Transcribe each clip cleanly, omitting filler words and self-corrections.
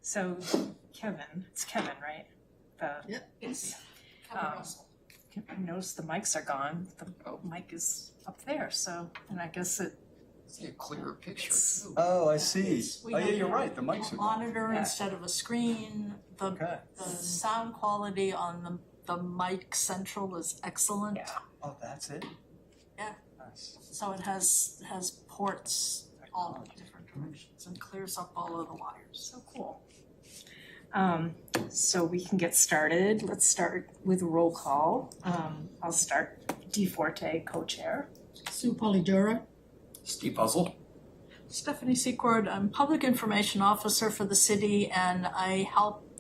So it's Kevin, right? Yep. Yes. I noticed the mics are gone. The mic is up there, so, and I guess See a clearer picture too. Oh, I see. We Oh, yeah, have you're right, the mics are a gone. monitor Yeah. instead of a screen. Okay. The sound quality on the mic central is excellent. Yeah. Oh, that's it? Yeah. Nice. So it has ports all in different directions and clears up all of the wires. so cool. So we can get started. Let's start with roll call. I'll start. DeForte, co-chair. Sue Polidoro. Steve Puzzle. Stephanie Secord, I'm Public Information Officer for the city, and I help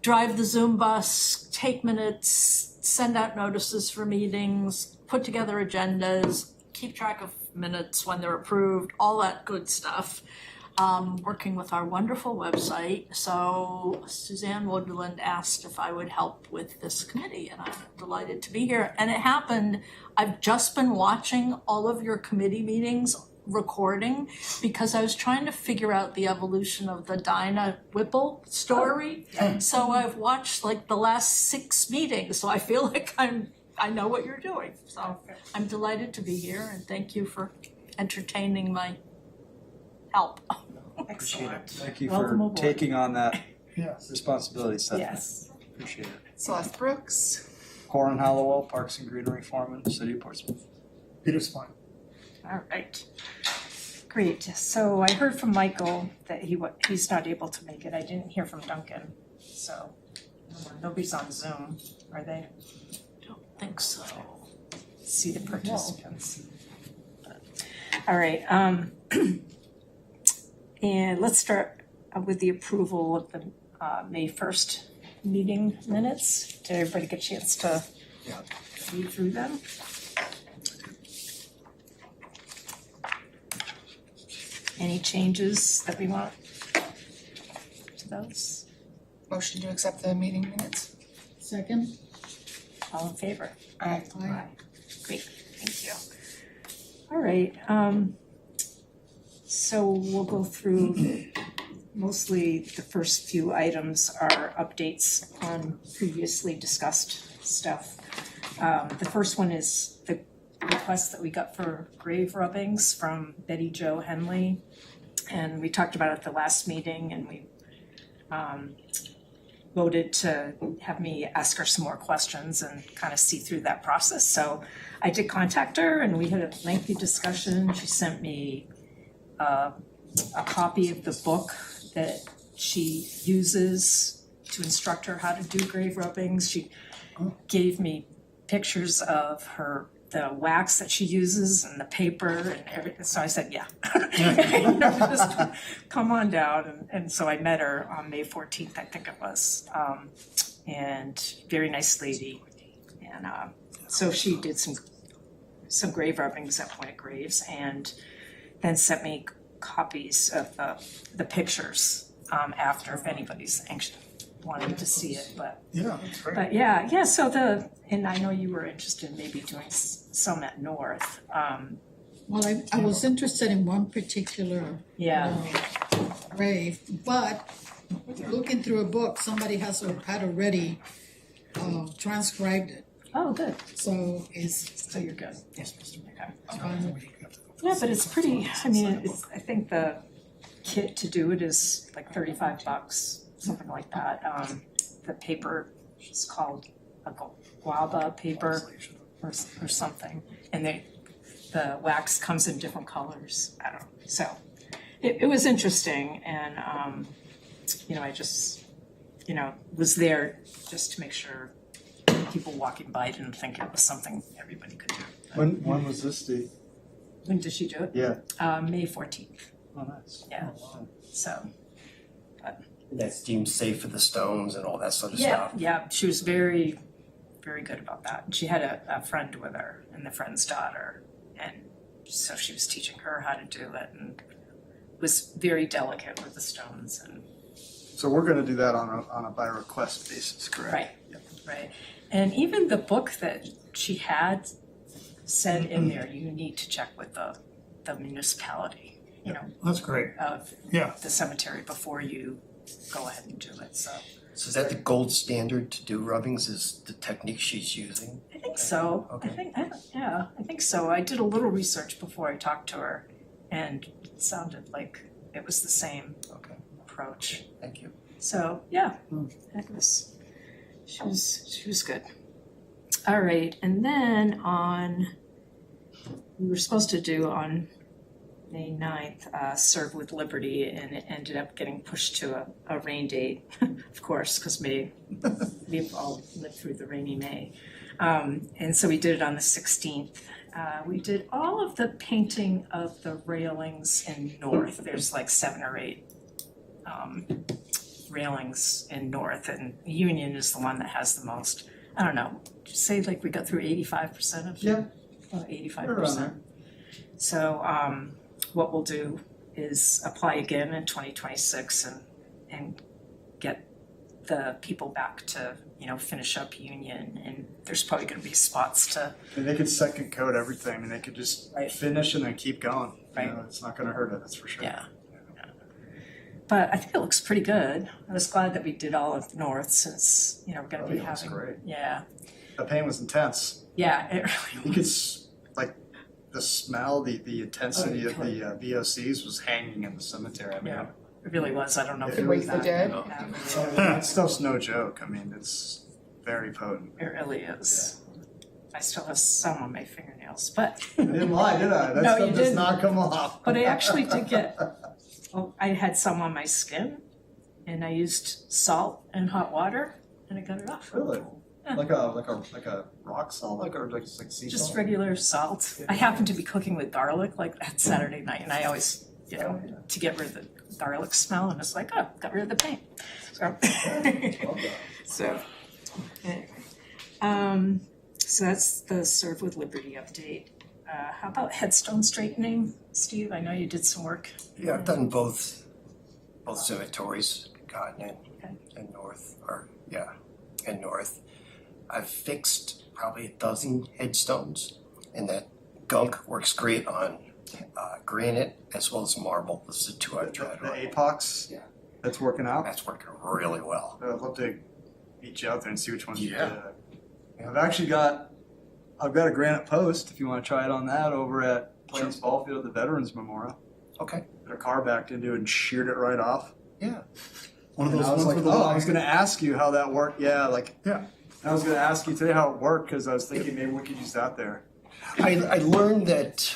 drive the Zoom bus, take minutes, send out notices for meetings, put together agendas, keep track of minutes when they're approved, all that good stuff. Working with our wonderful website. So Suzanne Woodland asked if I would help with this committee, and I'm delighted to be here. And it happened, I've just been watching all of your committee meetings recording because I was trying to figure out the evolution of the Dinah Whipple story. So I've watched like the last 6 meetings, so I feel like I know what you're doing. So I'm delighted to be here, and thank you for entertaining my help. Excellent. Thank you Welcome for aboard. taking on that Yes. responsibility, Stephanie. Yes. Appreciate it. Celeste Brooks. Corin Hollowell, Parks and Greenery Foreman, City of Portsmouth. Peter Spine. All right. Great. So I heard from Michael that he's not able to make it. I didn't hear from Duncan. So nobody's on Zoom, are they? Don't think so. See the participants. All right. And let's start with the approval of the May 1st meeting minutes. Did everybody get a chance to Yeah. read through them? Any changes that we want to those? Motion to accept the meeting minutes. Second. All in favor? Aye. Aye. Great, thank you. All right, so we'll go through mostly the first few items are updates on previously discussed stuff. The first one is the request that we got for grave rubbings from Betty Jo Henley. And we talked about it at the last meeting, and we voted to have me ask her some more questions and kind of see through that process. So I did contact her, and we had a lengthy discussion. She sent me a copy of the book that she uses to instruct her how to do grave rubbings. She gave me pictures of the wax that she uses and the paper and everything. So I said, yeah. Just come on down. And so I met her on May 14th, I think it was. And very nice lady. And so she did some grave rubbings at Point Graves, and then sent me copies of the pictures after, if anybody's anxious wanting to see it. But Yeah, that's great. But yeah, so and I know you were interested in maybe doing some at North. Well, I was interested in one particular grave, but looking through a book, somebody had already transcribed it. Oh, good. So it's So you're good. Yes, Mr. Okay. fine. Yeah, but it's pretty, I mean, I think the kit to do it is like $35, something like that. The paper is called a guava paper or something. And the wax comes in different colors. I don't know. So it was interesting, and I just, was there just to make sure people walking by didn't think it was something everybody could do. When was this, Steve? When did she do it? Yeah. May 14th. Oh, nice. Yeah. Oh, wow. So That's deemed safe for the stones and all that sort of yeah, stuff. yeah, she was very, very good about that. And she had a friend with her, and the friend's daughter, and so she was teaching her how to do it, and was very delicate with the stones. And So we're gonna do that on a by request basis, correct? right, right. And even the book that she had said in there, you need to check with the municipality. you know, That's great. of Yeah. the cemetery before you go ahead and do it, so. So is that the gold standard to do rubbings, is the technique she's using? I think so. Okay. I think so. I did a little research before I talked to her and it sounded like it was the same Okay, approach. thank you. So, yeah, it was, she was good. All right, and then we were supposed to do on May 9th, Serve with Liberty, and it ended up getting pushed to a rain date, of course, because we've all lived through the rainy May. And so we did it on the 16th. We did all of the painting of the railings in North. There's like 7 or 8 railings in North, and Union is the one that has the most. I don't know, say like we got through 85% of Yeah. 85%. So what we'll do is apply again in 2026 and get the people back to, you know, finish up Union, and there's probably gonna be spots to, And they could second coat everything, I mean, they could just Right. finish and then keep going. Right. You know, it's not gonna hurt it, that's for sure. yeah. But I think it looks pretty good. I was glad that we did all of North since, you know, we're gonna Oh, be yeah, it looks having. great. Yeah, The paint was intense. yeah, it You really could, was. like, the smell, the intensity Oh, of the VOCs was hanging in the cemetery, I mean. Yeah, it really was. I don't know if It it Wake was the that. Dead. Yeah, That stuff's no joke, I mean, it's very potent. it really is. I still have some on my fingernails, but I didn't lie, did I? That No, stuff you does didn't. not come off. But I actually did get, well, I had some on my skin and I used salt and hot water and I got it off. Really? Yeah. Like a rock salt, or like sea Just salt? regular salt. I happened to be cooking with garlic like that Saturday night, and I always, you know, to get rid of the garlic smell, and it's like, oh, got rid of the paint. So, so anyway. So that's the Serve with Liberty update. How about headstone straightening, Steve? I know you did some work. Yeah, I've done both cemeteries, Cotton Okay. and North, and North. I've fixed probably 12 headstones, and that gunk works great on granite as well as marble. This is the 2 I've tried. The apox? Yeah. That's working out? That's working really well. I'd love to meet you out there and see which ones you Yeah. did. I've got a granite post, if you wanna try it on that, over at Plains Ball Field, the Veterans Memorial. Okay. Got a car backed into it and sheared it right off. Yeah. One of And those I was ones like, with the oh, I line. was gonna ask you how that worked, yeah, like. Yeah. I was gonna ask you today how it worked, cause I was thinking maybe we could use that there. I learned that.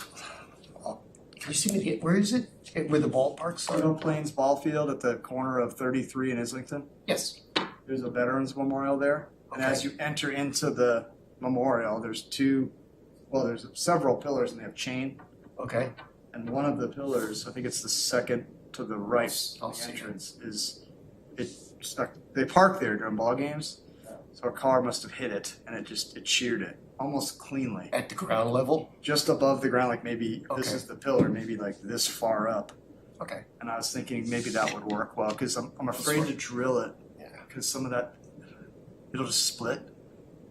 Can you see me? Where is it? Where the ballparks You know are? Plains Ball Field at the corner of 33 and Islington? Yes. There's a Veterans Memorial there. And as you enter into the memorial, there's several pillars and they have chain. Okay. And one of the pillars, I think it's the second to the right, I'll the see. entrance, it stuck, they park there during ball games. So a car must have hit it and it sheared it almost cleanly. At the ground level. Just above the ground, like maybe this Okay. is the pillar, maybe like this far up. Okay. And I was thinking maybe that would work well, cause I'm afraid to drill it, Yeah. cause some of that, it'll just split.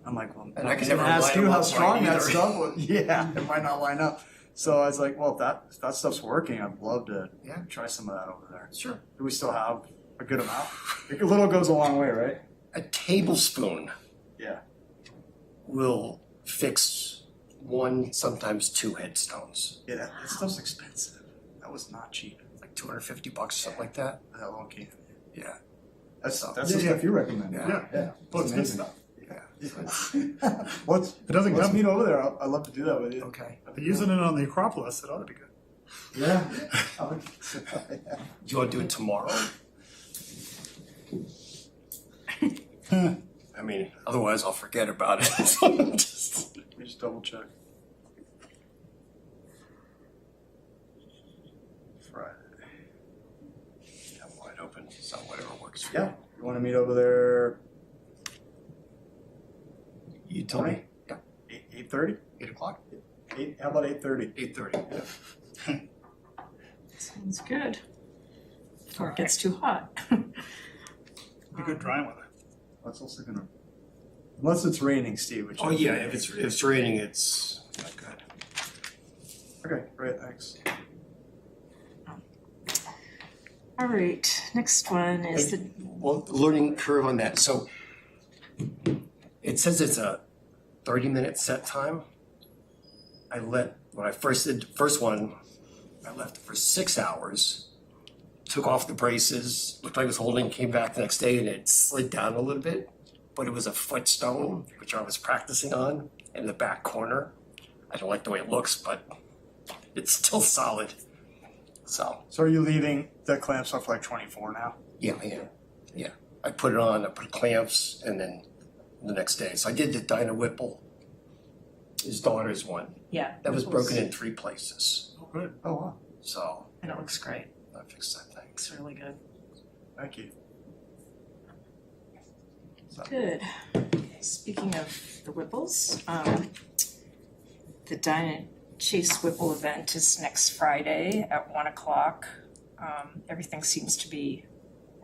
I'm like, well, And I can was never gonna ask line you them how up strong right that either. stuff was. Yeah, it might not line up. So I was like, well, if that stuff's working, I'd love to Yeah. try some of that over there. Sure. Do we still have a good amount? A little goes a long way, right? A tablespoon Yeah. will fix 1, sometimes 2 headstones. Yeah, that stuff's expensive. That was not cheap. Like $250, something like that. That little can. Yeah. That's So- the stuff you recommend. Yeah. Yeah. Well, it's good amazing. stuff. Yeah. Let's It doesn't let's come. meet over there. I'd love to do that with you. Okay. They're using it on the Acropolis. It ought to be good. Yeah. Do you want to do it tomorrow? I mean, otherwise I'll forget about it. Just- Let me just double check. Friday. I'm wide open, so whatever works for Yeah. You want to meet over there? you. You tell me. Yeah. 8:30? 8 o'clock? How about 8:30? 8:30. Sounds good. Before it gets too hot. Be good dry weather. That's also gonna. Unless it's raining, Steve. Which Oh yeah, if it's raining, it's not good. Okay, great. Thanks. All right, next one is the, Well, learning curve on that, so it says it's a 30-minute set time. When I first did the first one, I left it for 6 hours, took off the braces, looked like I was holding, came back the next day and it slid down a little bit, but it was a foot stone, which I was practicing on in the back corner. I don't like the way it looks, but it's still solid. So, So are you leaving the clamps on for like 24 now? yeah, yeah. I put it on, I put clamps, and then the next day. So I did the Dinah Whipple, his daughter's one. yeah. That was Whipple's- broken in 3 places. Oh, good. Oh, wow. So And it looks great. I fixed that thing. Looks really good. Thank you. Good. Okay, speaking of the Whipples, the Dinah Chase Whipple event is next Friday at 1 o'clock. Everything seems to be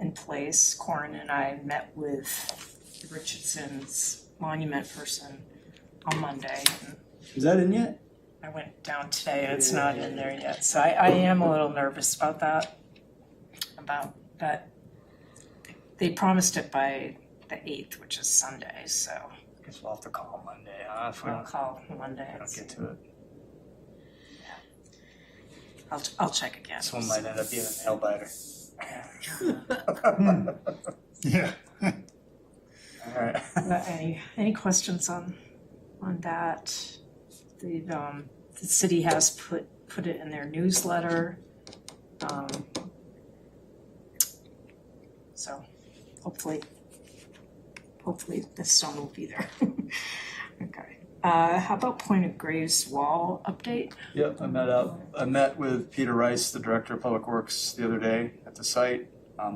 in place. Corin and I met with the Richardson's monument person on Monday, and Is that in yet? I went down today and it's not in there yet, so I am a little nervous about that. But they promised it by the 8th, which is Sunday, so Guess we'll have to call Monday, huh? If we I'll don't, call Monday. we don't get to it. I'll check again. This one might end up being a nail biter. Yeah. All right. But any questions on that? The city has put it in their newsletter. So hopefully the stone will be there. Okay. How about Point of Graves wall update? Yep, I met with Peter Rice, the Director of Public Works, the other day at the site.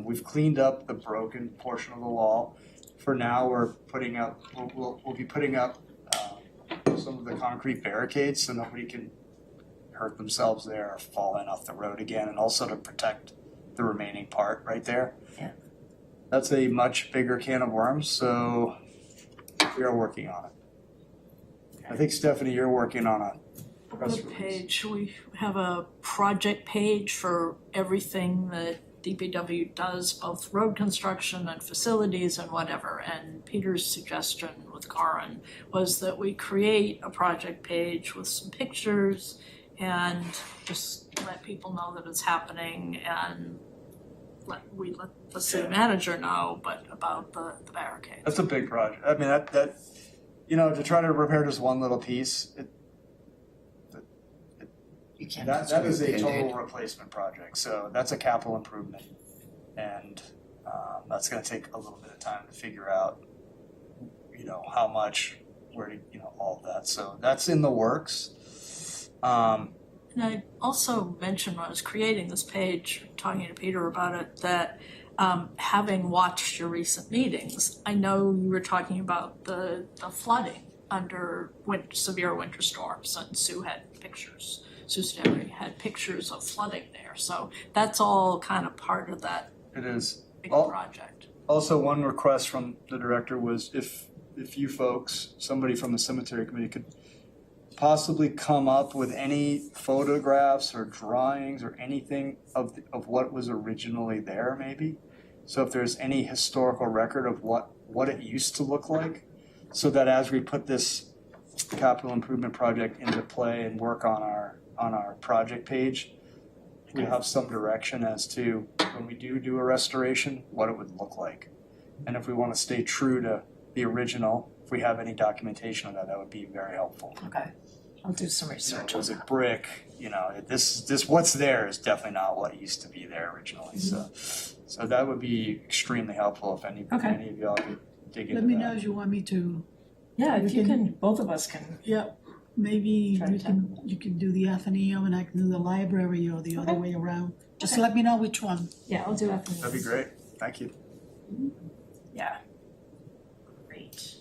We've cleaned up the broken portion of the wall. For now, we're putting up, we'll be putting up some of the concrete barricades so nobody can hurt themselves there or fall in off the road again, and also to protect the remaining part right there. Yeah. That's a much bigger can of worms, so we are working on it. I think, Stephanie, you're working on a press Web release. page, we have a project page for everything that DPW does, both road construction and facilities and whatever. And Peter's suggestion with Karin was that we create a project page with some pictures and just let people know that it's happening, and let the city manager know, but about the barricades. That's a big project. I mean, that you know, to try to repair just one little piece, You can't. that is a total replacement project. So that's a capital improvement, and that's going to take a little bit of time to figure out, you know, how much, where to, you know, all of that. So that's in the works. And I also mentioned when I was creating this page, talking to Peter about it, that having watched your recent meetings, I know you were talking about the flooding under severe winter storms, and Sue had pictures. Sue Stanley had pictures of flooding there, so that's all kind of part of that It is. big Well- project. Also, one request from the director was if you folks, somebody from the cemetery committee could possibly come up with any photographs or drawings or anything of what was originally there, maybe. So if there's any historical record of what it used to look like, so that as we put this capital improvement project into play and work on our project page, we have some direction as to when we do a restoration, what it would look like. And if we want to stay true to the original, if we have any documentation of that, that would be very helpful. Okay, I'll do some research on Was that. it brick? You know, this what's there is definitely not what used to be there originally. So that would be extremely helpful if any Okay. of y'all could dig into Let me that. know if you want me to, Yeah, if We you can- can, both of us can. yeah, maybe Try to you can do the Athenaeum and I can do the library or the other Okay. way around. Just Okay. let me know which one. Yeah, I'll do that. That'd be great. Thank you. Yeah. Great.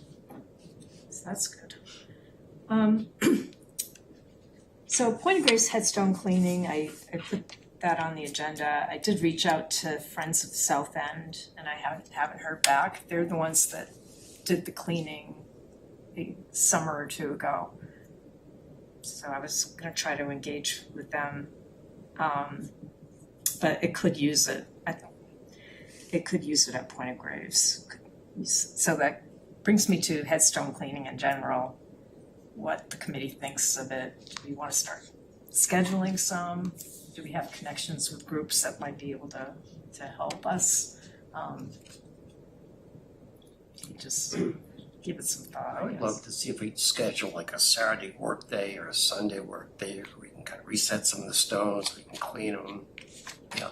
So that's good. So Point of Grace headstone cleaning, I put that on the agenda. I did reach out to Friends of the South End and I haven't heard back. They're the ones that did the cleaning a summer or two ago. So I was gonna try to engage with them. but it could use it. It could use it at Point of Graves. So that brings me to headstone cleaning in general, what the committee thinks of it. Do we want to start scheduling some? Do we have connections with groups that might be able to help us? Just give it some thought, I I would guess. love to see if we could schedule like a Saturday work day or a Sunday work day, where we can kind of reset some of the stones, we can clean them,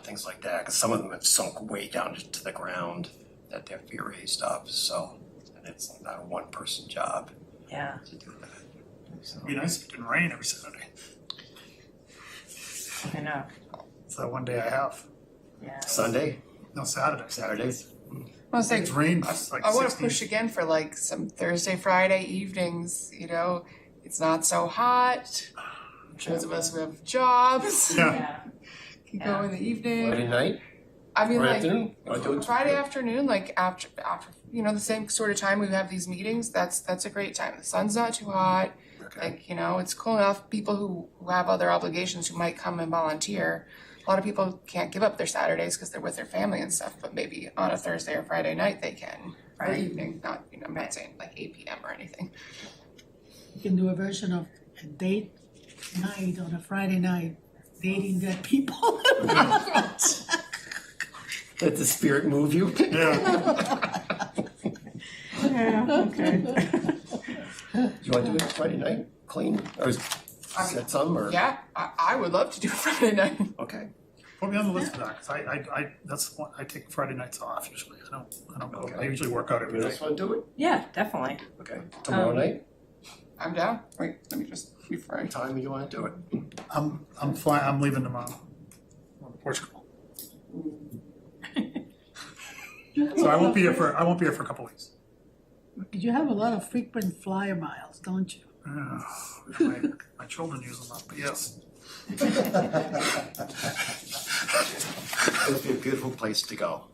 things like that, because some of them have sunk way down to the ground that they have to be raised up, so, and it's not a one-person job Yeah, to do that. So, It'd be nice if it didn't rain every Saturday. I know, It's that one day I have. yeah. Saturday. Saturdays. I was It's like, rained like I wanna 60. push again for like some Thursday, Friday evenings, it's not so hot. Those of us who have jobs Yeah. can go in the evening. Friday night, I mean, Friday like, afternoon, wanna do it? Friday afternoon, like after the same sort of time we have these meetings, that's a great time. The sun's not too hot. Okay, It's cool enough. People who have other obligations who might come and volunteer. A lot of people can't give up their Saturdays because they're with their family and stuff, but maybe on a Thursday or Friday night they can. Or Right. evening, I'm not saying like 8 p.m. or anything. You can do a version of a date night on a Friday night, dating dead people. let the spirit move you. Yeah. Yeah, okay. You wanna do it Friday night, clean, or set some, or? Yeah, I would love to do a Friday night. Okay, Put me on the list for that, because I that's one, I take Friday nights off usually. I don't go. I Okay. usually work out every everyone day. else wanna do it? Yeah, definitely. Okay, tomorrow night, I'm down. Wait, let me just before I what time do you wanna do it? I'm flying. I'm leaving tomorrow. I'm going to Portugal. So I won't be here for a couple weeks. You have a lot of frequent flyer miles, don't you? My children use them up, but yes. It'll be a beautiful place to go.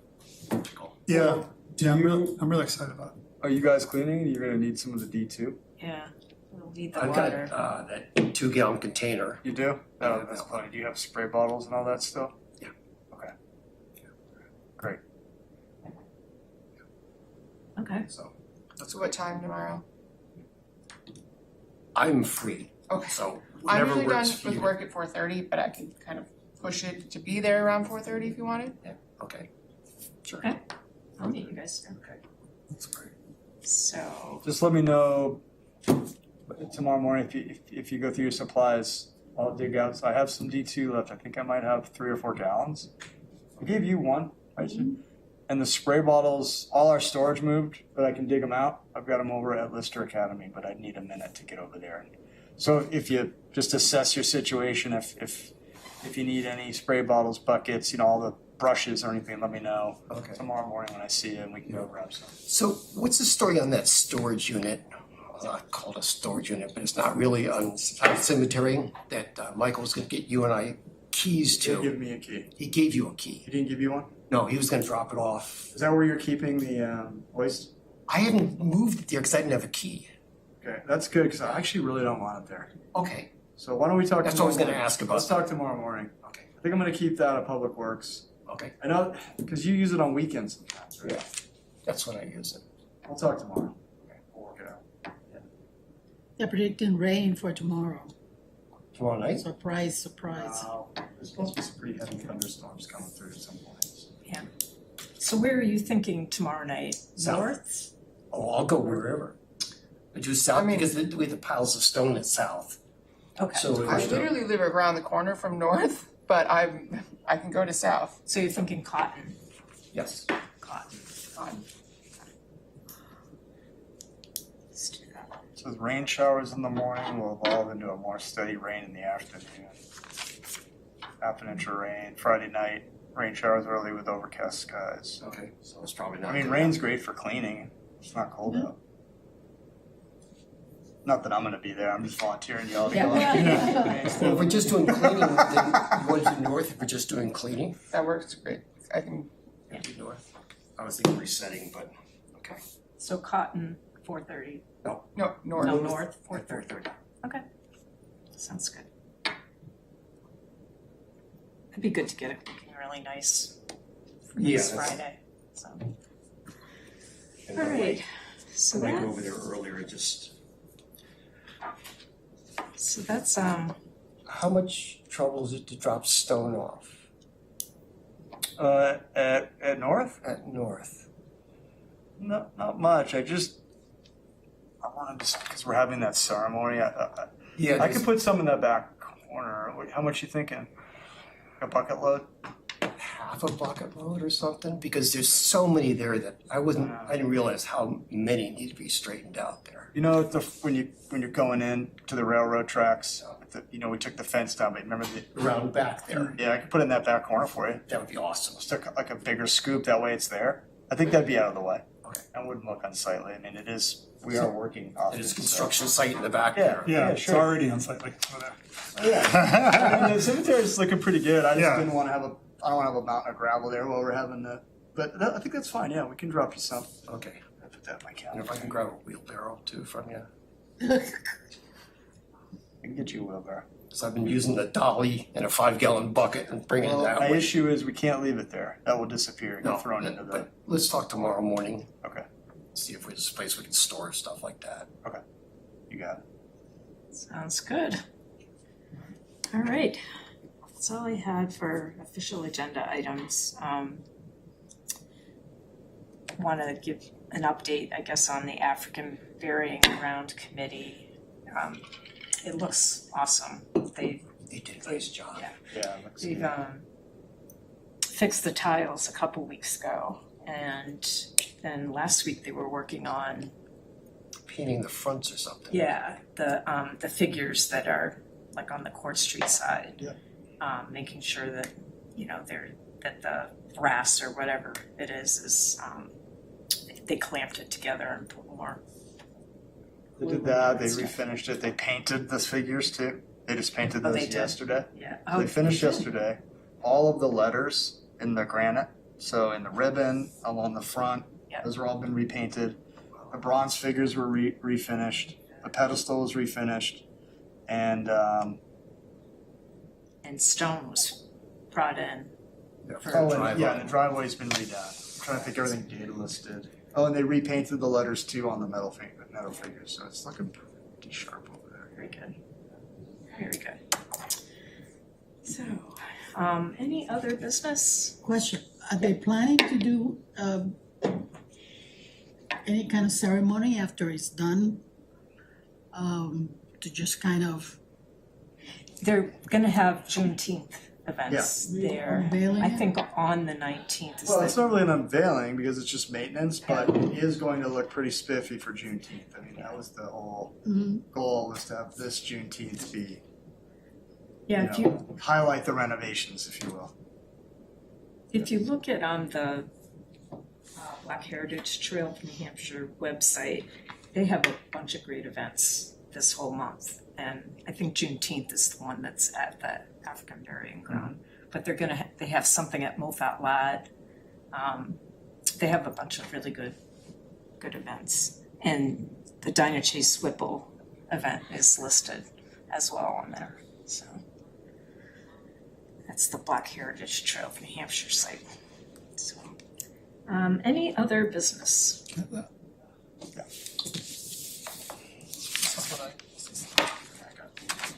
Portugal. Yeah, I'm really excited about it. Are you guys cleaning? You're gonna need some of the D2? Yeah, we'll need the I've got, water. that 2-gallon container. You do? Oh, that's funny. Do you have spray bottles and all that still? Yeah. Okay. Great. Okay, So so what time tomorrow? I'm free, Okay. so I'm whatever usually done works for with you. work at 4:30, but I can kind of push it to be there around 4:30 if you wanted. Okay, sure. Okay. I'll meet you guys there. Okay. That's great. So, Just let me know tomorrow morning if you go through your supplies. I'll dig out. So I have some D2 left. I think I might have 3 or 4 gallons. I gave you one, right? And the spray bottles, all our storage moved, but I can dig them out. I've got them over at Lister Academy, but I'd need a minute to get over there. So if you just assess your situation, if you need any spray bottles, buckets, all the brushes or anything, let me know Okay. tomorrow morning when I see you and we can go grab some. So what's the story on that storage unit? Well, I call it a storage unit, but it's not really on cemetery that Michael was gonna get you and I keys He'll to. give me a key. He gave you a key. He didn't give you one? No, he was gonna drop it off. Is that where you're keeping the waste? I hadn't moved it there because I didn't have a key. Okay, that's good because I actually really don't want it there. Okay, So why don't we talk that's what I was tomorrow gonna morning? ask about. Let's talk tomorrow morning. Okay, I think I'm gonna keep that at Public Works. okay, I know, because you use it on weekends sometimes, right? yeah, that's when I use it. We'll talk tomorrow. Okay, we'll work it out. They're predicting rain for tomorrow. Tomorrow night? Surprise, surprise. Wow, there's supposed to be some pretty heavy thunderstorms coming through at some point. so where are you thinking tomorrow night? South. North? Oh, I'll go wherever. I do south I mean- because we have the piles of stone at south. Okay, So I it's- literally live around the corner from north, but I can go to south. so you're thinking cotton, yes. cotton. Let's do that. So the rain showers in the morning will evolve into a more steady rain in the afternoon. Half an inch of rain. Friday night, rain showers early with overcast skies. Okay, so it's probably not. I mean, good. rain's great for cleaning. It's not cold out. Not that I'm gonna be there. I'm just volunteering y'all to go. Yeah. Well, if we're just doing cleaning, then you want to do north if we're just doing cleaning? That works great. I can. Do north. I was thinking resetting, but, okay. So cotton, 4:30. No, north. No, north, 4:30. 4:30. Okay, sounds good. It'd be good to get it cooking really nice for this Yeah. Friday, so. And All I right, so might that, go over there earlier, just, so that's, how much trouble is it to drop stone off At North? at North? Not much. I wanted to, because we're having that ceremony. Yeah, I there's could put some in that back corner. How much you thinking? A bucket load? half a bucket load or something, because there's so many there that I didn't realize how many need to be straightened out there. You know, when you're going in to the railroad tracks, we took the fence down, but remember Around back there, yeah, I could put it in that back corner for you. that would be awesome. Just like a bigger scoop, that way it's there. I think that'd be out of the way. Okay. That wouldn't look unsightly. I mean, we are working off. There's a it, construction site in the back Yeah. there. Yeah, it's sure. already unsightly over there. So, yeah. I mean, the cemetery's looking pretty good. I just Yeah. didn't want to I don't want to have a mountain of gravel there while we're having I think that's fine. Yeah, we can drop you some. Okay, I'll put that in my and calendar. if I can grab a wheelbarrow too from you, I can get you a wheelbarrow. because I've been using the dolly in a 5-gallon bucket and bringing it Well, that my way. issue is we can't leave it there. That will disappear and No, get thrown into the. but let's talk tomorrow morning, Okay, see if there's a place we can store stuff like that. you got it. sounds good. All right, that's all I had for official agenda items. Want to give an update, I guess, on the African Burying Ground Committee. It looks awesome. They did a nice job. Yeah. Yeah, it looks They've good. fixed the tiles a couple weeks ago, and then last week they were working on Painting the fronts or something. the figures that are like on the Court Street side. Yeah. Making sure that that the brass or whatever it is they clamped it together and put more. They did that. They refinished it. They painted the figures too. They just painted Oh, they those did? yesterday. Yeah. They finished they did? yesterday. All of the letters in the granite, so in the ribbon along the front, Yep. those are all been repainted. The bronze figures were refinished. The pedestal was refinished, and And stone was brought in. Yeah, For- for oh, the and, driveway. yeah, the driveway's been redone. I'm trying to think everything Daedalus did. Oh, and they repainted the letters too on the metal figures, so it's looking pretty sharp over there. Very good. Very good. So, any other business? Question, are they planning to do, any kind of ceremony after it's done? To just kind of They're gonna have Juneteenth events there. unveiling I it? think on the 19th is Well, it's the, not really an unveiling because it's just maintenance, but it is going to look pretty spiffy for Juneteenth. I mean, that was the whole Mhm. goal, was to have this Juneteenth be, yeah, highlight the renovations, if you will. if you look at the Black Heritage Trail of New Hampshire website, they have a bunch of great events this whole month. And I think Juneteenth is the one that's at the African Burying Ground. But they have something at Moffat Lad. They have a bunch of really good events. And the Dinah Chase Whipple event is listed as well on there, so. That's the Black Heritage Trail of New Hampshire site. So, any other business? That's what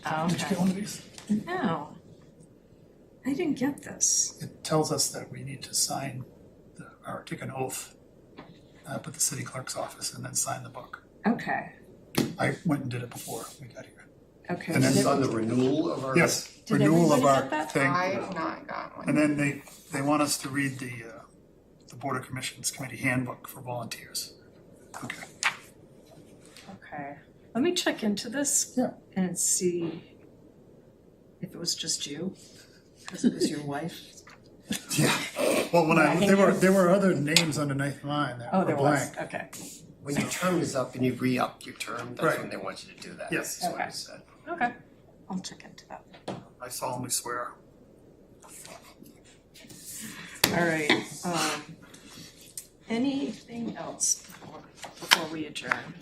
Did you Okay. get one of these? No. I didn't get this. It tells us that we need to sign or take an oath up at the city clerk's office and then sign the book. Okay, I went and did it before we got here. okay. And then It's on the renewal of our. Yes, Did renewal of everybody our get that? thing. I've not got one. And then they want us to read the Board of Commissions Committee Handbook for volunteers. Okay. Okay, let me check into this. Yeah. And see if it was just you, because it was your wife. Yeah. Well, there were other names underneath mine that Oh, were there was, blank. okay, When your term is up and you re-up your term, that's Right. when they want you to do that. Yes. That's what Okay. it said. okay, I'll check into that. I solemnly swear. All right, anything else before we adjourn?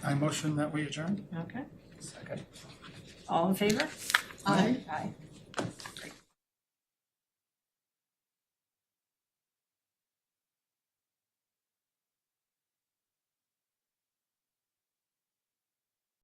I motion that we adjourn. Okay, Second. all in favor? Aye. Aye.